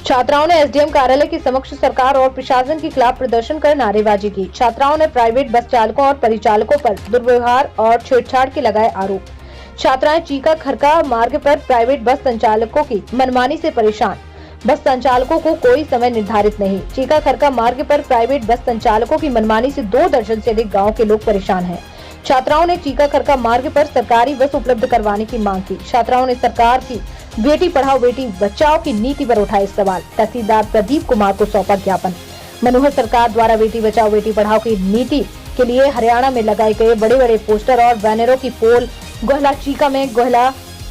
छात्राओं ने एसडीएम कार्यालय के समक्ष सरकार और प्रशासन के खिलाफ प्रदर्शन कर नारेबाजी की। छात्राओं ने प्राइवेट बस चालकों और परिचालकों पर दुर्व्यवहार और छेड़छाड़ के लगाए आरोप। छात्राएं चीका खरका मार्ग पर प्राइवेट बस संचालकों की मनमानी से परेशान। बस संचालकों को कोई समय निर्धारित नहीं। चीका खरका मार्ग पर प्राइवेट बस संचालकों की मनमानी से 2 दर्जन से अधिक गाँव के लोग परेशान हैं। छात्राओं ने चीका खरका मार्ग पर सरकारी बस उपलब्ध करवाने की मांग की। छात्राओं ने सरकार की बेटी पढ़ाओ बेटी बचाओ की नीति पर उठाए सवाल। तहसीलदार प्रदीप कुमार को सौंपा ज्ञापन। मनोहर सरकार द्वारा बेटी बचाओ बेटी पढ़ाओ की नीति के लिए हरियाणा में लगाए गए बड़े बड़े पोस्टर और बैनरों की पोल गोहला चीका में गोहला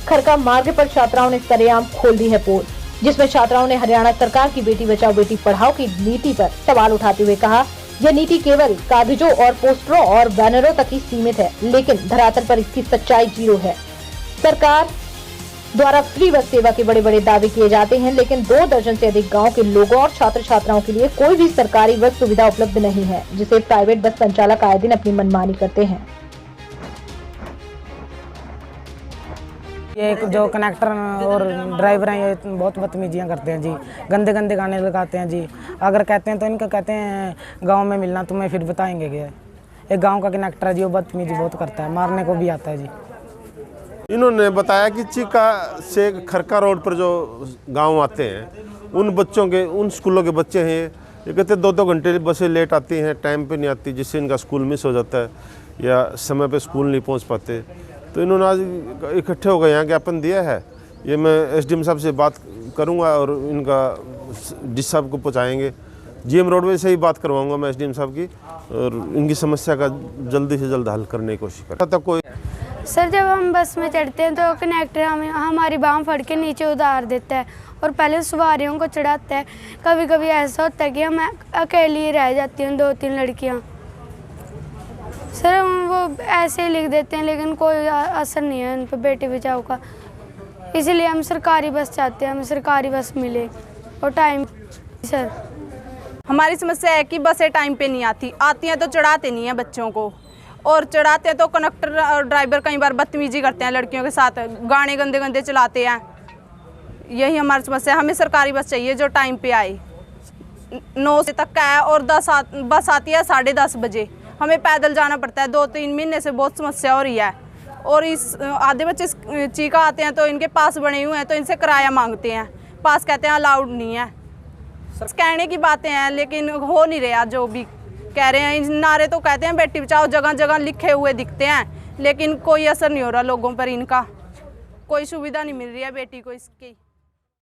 खरका मार्ग पर छात्राओं ने सरेआम खोल दी है पोल, जिसमें छात्राओं ने हरियाणा सरकार की बेटी बचाओ बेटी पढ़ाओ की नीति पर सवाल उठाते हुए कहा, यह नीति केवल कागजों और पोस्टरों और बैनरों तक ही सीमित है, लेकिन धरातल पर इसकी सच्चाई 0 है। सरकार द्वारा फ्री बस सेवा के बड़े बड़े दावे किए जाते हैं, लेकिन 2 दर्जन से अधिक गांव के लोगों और छात्र छात्राओं के लिए कोई भी सरकारी बस सुविधा उपलब्ध नहीं है, जिसे प्राइवेट बस संचालक आए दिन अपनी मनमानी करते हैं। ये जो कनेक्टर और ड्राइवर हैं ये बहुत बदतमीजियाँ करते हैं जी, गंदे गंदे गाने लगाते हैं जी। अगर कहते हैं तो इनका कहते हैं गांव में मिलना तुम्हें फिर बताएंगे क्या। एक गांव का कनेक्टर है जी, वो बदतमीजी बहुत करता है, मारने को भी आता है जी। इन्होंने बताया कि चीका से खरका रोड पर जो गांव आते हैं उन बच्चों के उन स्कूलों के बच्चे हैं, ये कहते 2-2 घंटे बसें लेट आती हैं, टाइम पे नहीं आती, जिससे इनका स्कूल मिस हो जाता है या समय पे स्कूल नहीं पहुंच पाते। तो इन्होंने आज इकट्ठे हो गए यहाँ ज्ञापन दिया है। ये मैं एसडीएम साहब से बात करूँगा और इनका डीसी साहब को पहुँचाएँगे। जीएम रोडवेज से ही बात करवाऊँगा मैं एसडीएम साहब की और इनकी समस्या का जल्दी से जल्द हल करने की कोशिश करें। तब कोई सर जब हम बस में चढ़ते हैं तो कनेक्टर हमारी बाँह फड़ के नीचे उतार देता है और पहले सवारियों को चढ़ाता है। कभी कभी ऐसा होता है कि हम अकेली रह जाती हूँ, 2-3 लड़कियाँ। सर वो ऐसे ही लिख देते हैं, लेकिन कोई असर नहीं है उन पर बेटी बचाओ का। इसीलिए हम सरकारी बस चाहते हैं, हमें सरकारी बस मिले और टाइम। सर हमारी समस्या है कि बसें टाइम पे नहीं आती हैं तो चढ़ाते नहीं हैं बच्चों को, और चढ़ाते हैं तो कंडक्टर और ड्राइवर कई बार बदतमीजी करते हैं लड़कियों के साथ, गाने गंदे गंदे चलाते हैं। यही हमारी समस्या है। हमें सरकारी बस चाहिए जो टाइम पे आए। 9 बजे तक का है और बस आती है 10:30 बजे। हमें पैदल जाना पड़ता है। 2-3 महीने से बहुत समस्या हो रही है। और इस आधे बच्चे चीका आते हैं तो इनके पास बने हुए हैं तो इनसे किराया मांगते हैं, पास कहते हैं अलाउड नहीं है। कहने की बातें हैं लेकिन हो नहीं रहा। जो भी कह रहे हैं नारे तो कहते हैं बेटी बचाओ, जगह जगह लिखे हुए दिखते हैं, लेकिन कोई असर नहीं हो रहा लोगों पर। इनका कोई सुविधा नहीं मिल रही है बेटी को इसकी।